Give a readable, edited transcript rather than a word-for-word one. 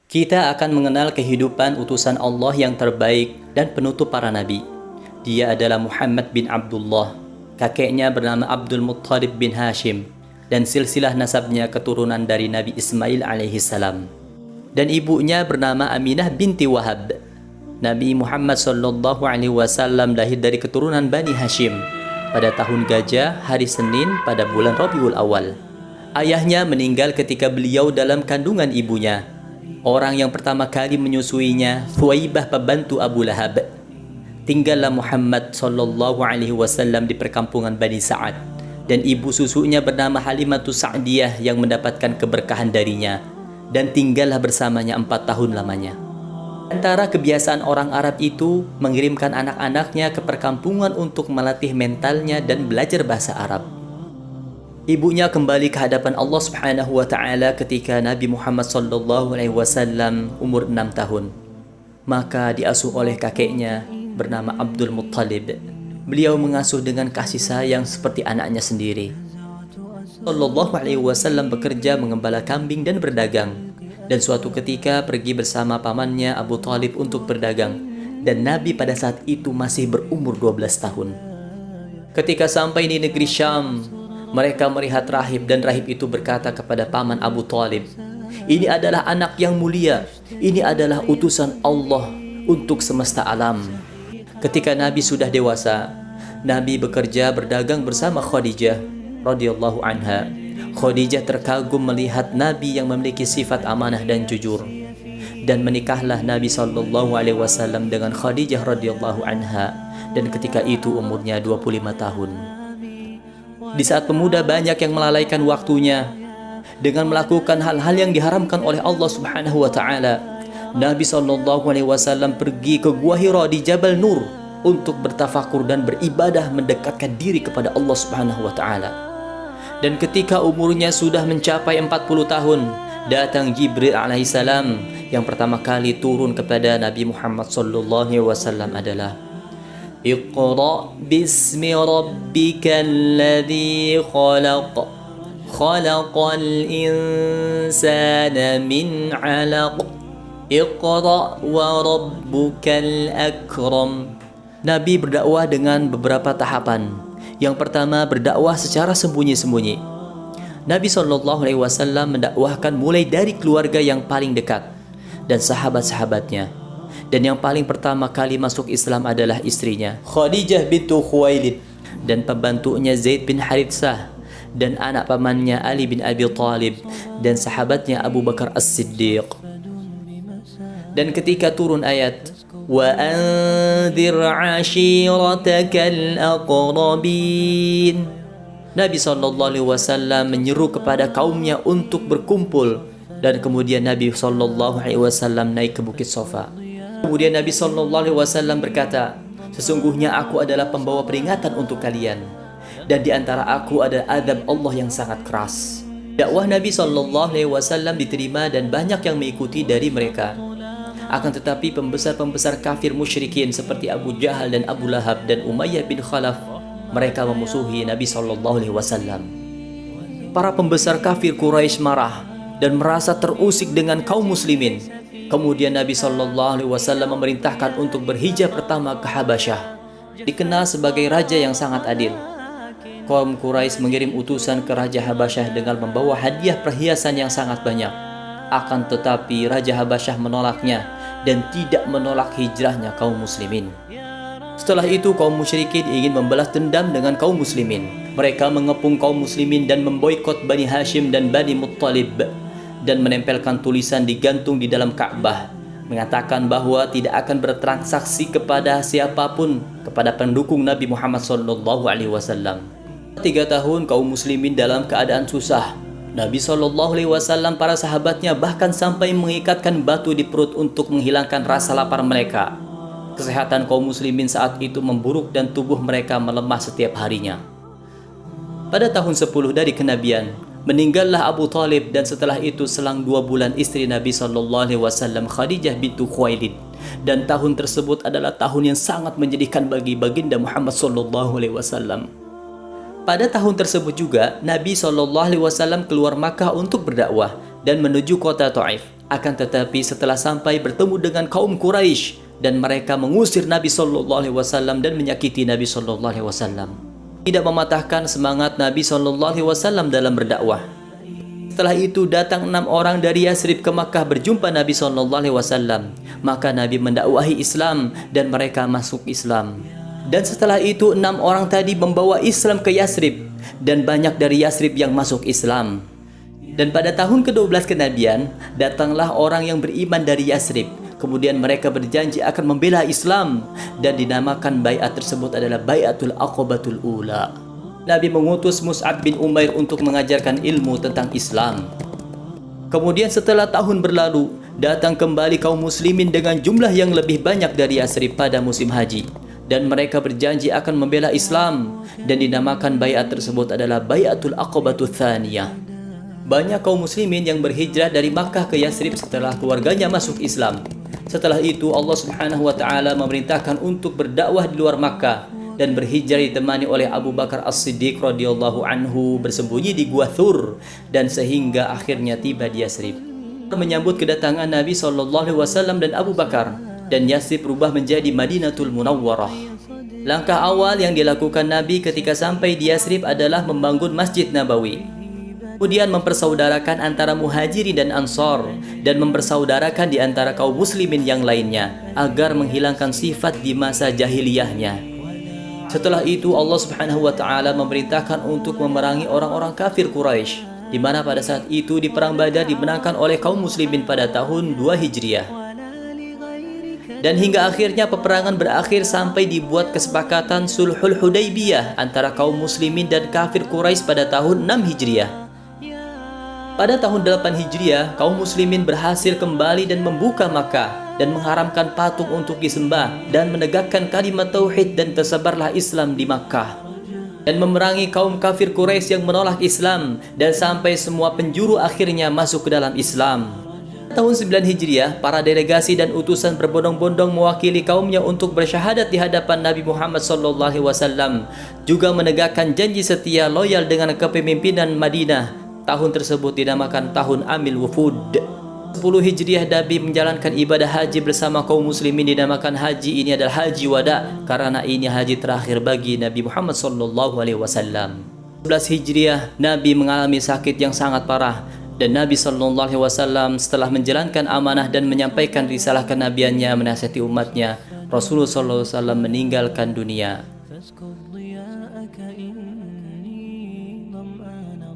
Kita akan mengenal kehidupan utusan Allah yang terbaik dan penutup para nabi. Dia adalah Muhammad bin Abdullah. Kakeknya bernama Abdul Muttalib bin Hashim, dan silsilah nasabnya keturunan dari Nabi Ismail alaihi salam. Dan ibunya bernama Aminah binti Wahab. Nabi Muhammad sallallahu alaihi wasallam lahir dari keturunan Bani Hashim pada tahun Gajah, hari Senin pada bulan Rabiul Awal. Ayahnya meninggal ketika beliau dalam kandungan ibunya. Orang yang pertama kali menyusuinya, Thuwaibah, pembantu Abu Lahab. Tinggallah Muhammad sallallahu alaihi wasallam di perkampungan Bani Sa'ad, dan ibu susunya bernama Halimatus Sa'diyah yang mendapatkan keberkahan darinya, dan tinggallah bersamanya 4 tahun lamanya. Antara kebiasaan orang Arab itu mengirimkan anak-anaknya ke perkampungan untuk melatih mentalnya dan belajar bahasa Arab. Ibunya kembali ke hadapan Allah Subhanahu wa taala ketika Nabi Muhammad sallallahu alaihi wasallam umur 6 tahun. Maka diasuh oleh kakeknya bernama Abdul Muttalib. Beliau mengasuh dengan kasih sayang seperti anaknya sendiri. Sallallahu alaihi wasallam bekerja mengembala kambing dan berdagang. Dan suatu ketika pergi bersama pamannya Abu Talib untuk berdagang. Dan Nabi pada saat itu masih berumur 12 tahun. Ketika sampai di negeri Syam, mereka melihat rahib, dan rahib itu berkata kepada paman Abu Talib, "Ini adalah anak yang mulia. Ini adalah utusan Allah untuk semesta alam." Ketika Nabi sudah dewasa, Nabi bekerja berdagang bersama Khadijah radhiyallahu anha. Khadijah terkagum melihat Nabi yang memiliki sifat amanah dan jujur. Dan menikahlah Nabi sallallahu alaihi wasallam dengan Khadijah radhiyallahu anha, dan ketika itu umurnya 25 tahun. Di saat pemuda banyak yang melalaikan waktunya dengan melakukan hal-hal yang diharamkan oleh Allah Subhanahu wa taala, Nabi sallallahu alaihi wasallam pergi ke Gua Hira di Jabal Nur untuk bertafakur dan beribadah mendekatkan diri kepada Allah Subhanahu wa taala. Dan ketika umurnya sudah mencapai 40 tahun, datang Jibril alaihissalam. Yang pertama kali turun kepada Nabi Muhammad sallallahu alaihi wasallam adalah, "Iqra bismi rabbikal ladzi khalaq, khalaqal insana min 'alaq, Iqra wa rabbukal akram." Nabi berdakwah dengan beberapa tahapan. Yang pertama, berdakwah secara sembunyi-sembunyi. Nabi SAW mendakwahkan mulai dari keluarga yang paling dekat dan sahabat-sahabatnya. Dan yang paling pertama kali masuk Islam adalah istrinya, Khadijah bintu Khuwailid, dan pembantunya Zaid bin Harithah, dan anak pamannya Ali bin Abi Talib, dan sahabatnya Abu Bakar As-Siddiq. Dan ketika turun ayat, "Wa anzir 'ashiratakal aqrabin", Nabi SAW menyeru kepada kaumnya untuk berkumpul. Dan kemudian Nabi SAW naik ke Bukit Sofa. Kemudian Nabi SAW berkata, "Sesungguhnya aku adalah pembawa peringatan untuk kalian, dan di antara aku ada azab Allah yang sangat keras." Dakwah Nabi SAW diterima dan banyak yang mengikuti dari mereka. Akan tetapi pembesar-pembesar kafir musyrikin seperti Abu Jahal dan Abu Lahab dan Umayyah bin Khalaf, mereka memusuhi Nabi SAW. Para pembesar kafir Quraisy marah dan merasa terusik dengan kaum muslimin. Kemudian Nabi SAW memerintahkan untuk berhijrah pertama ke Habasyah, dikenal sebagai raja yang sangat adil. Kaum Quraisy mengirim utusan ke Raja Habasyah dengan membawa hadiah perhiasan yang sangat banyak. Akan tetapi Raja Habasyah menolaknya dan tidak menolak hijrahnya kaum muslimin. Setelah itu kaum musyrikin ingin membalas dendam dengan kaum muslimin. Mereka mengepung kaum muslimin dan memboikot Bani Hashim dan Bani Muttalib, dan menempelkan tulisan digantung di dalam Ka'bah mengatakan bahwa tidak akan bertransaksi kepada siapapun kepada pendukung Nabi Muhammad SAW. 3 tahun kaum muslimin dalam keadaan susah. Nabi SAW, para sahabatnya bahkan sampai mengikatkan batu di perut untuk menghilangkan rasa lapar mereka. Kesehatan kaum muslimin saat itu memburuk dan tubuh mereka melemah setiap harinya. Pada tahun 10 dari kenabian, meninggallah Abu Talib, dan setelah itu selang 2 bulan istri Nabi SAW, Khadijah bintu Khuwailid. Dan tahun tersebut adalah tahun yang sangat menyedihkan bagi baginda Muhammad SAW. Pada tahun tersebut juga Nabi SAW keluar Makkah untuk berdakwah dan menuju kota Taif. Akan tetapi setelah sampai bertemu dengan kaum Quraisy dan mereka mengusir Nabi Shallallahu Alaihi Wasallam dan menyakiti Nabi Shallallahu Alaihi Wasallam, tidak mematahkan semangat Nabi Shallallahu Alaihi Wasallam dalam berdakwah. Setelah itu datang 6 orang dari Yasrib ke Makkah berjumpa Nabi Shallallahu Alaihi Wasallam. Maka Nabi mendakwahi Islam dan mereka masuk Islam. Dan setelah itu 6 orang tadi membawa Islam ke Yasrib dan banyak dari Yasrib yang masuk Islam. Dan pada tahun ke-12 kenabian datanglah orang yang beriman dari Yasrib. Kemudian mereka berjanji akan membela Islam dan dinamakan baiat tersebut adalah Baiatul Aqabatul Ula. Nabi mengutus Mus'ab bin Umair untuk mengajarkan ilmu tentang Islam. Kemudian setelah tahun berlalu, datang kembali kaum muslimin dengan jumlah yang lebih banyak dari Yasrib pada musim haji. Dan mereka berjanji akan membela Islam dan dinamakan baiat tersebut adalah Baiatul Aqabatul Thaniyah. Banyak kaum muslimin yang berhijrah dari Makkah ke Yasrib setelah keluarganya masuk Islam. Setelah itu Allah Subhanahu wa taala memerintahkan untuk berdakwah di luar Makkah dan berhijrah ditemani oleh Abu Bakar As-Siddiq radhiyallahu anhu bersembunyi di Gua Thur dan sehingga akhirnya tiba di Yasrib. Menyambut kedatangan Nabi sallallahu alaihi wasallam dan Abu Bakar, dan Yasrib berubah menjadi Madinatul Munawwarah. Langkah awal yang dilakukan Nabi ketika sampai di Yasrib adalah membangun Masjid Nabawi. Kemudian mempersaudarakan antara Muhajirin dan Ansar dan mempersaudarakan di antara kaum muslimin yang lainnya agar menghilangkan sifat di masa jahiliyahnya. Setelah itu Allah Subhanahu wa taala memerintahkan untuk memerangi orang-orang kafir Quraisy, di mana pada saat itu di perang Badar dimenangkan oleh kaum muslimin pada tahun 2 Hijriah. Dan hingga akhirnya peperangan berakhir sampai dibuat kesepakatan Sulhul Hudaybiyah antara kaum muslimin dan kafir Quraisy pada tahun 6 Hijriah. Pada tahun 8 Hijriah, kaum muslimin berhasil kembali dan membuka Makkah dan mengharamkan patung untuk disembah dan menegakkan kalimat tauhid, dan tersebarlah Islam di Makkah dan memerangi kaum kafir Quraisy yang menolak Islam, dan sampai semua penjuru akhirnya masuk ke dalam Islam. Tahun 9 Hijriah, para delegasi dan utusan berbondong-bondong mewakili kaumnya untuk bersyahadat di hadapan Nabi Muhammad SAW, juga menegakkan janji setia loyal dengan kepemimpinan Madinah. Tahun tersebut dinamakan Tahun Amil Wufud. 10 Hijriah Nabi menjalankan ibadah haji bersama kaum muslimin, dinamakan haji ini adalah Haji Wada karena ini haji terakhir bagi Nabi Muhammad SAW. 11 Hijriah Nabi mengalami sakit yang sangat parah, dan Nabi SAW setelah menjalankan amanah dan menyampaikan risalah kenabiannya menasihati umatnya, Rasulullah SAW meninggalkan dunia.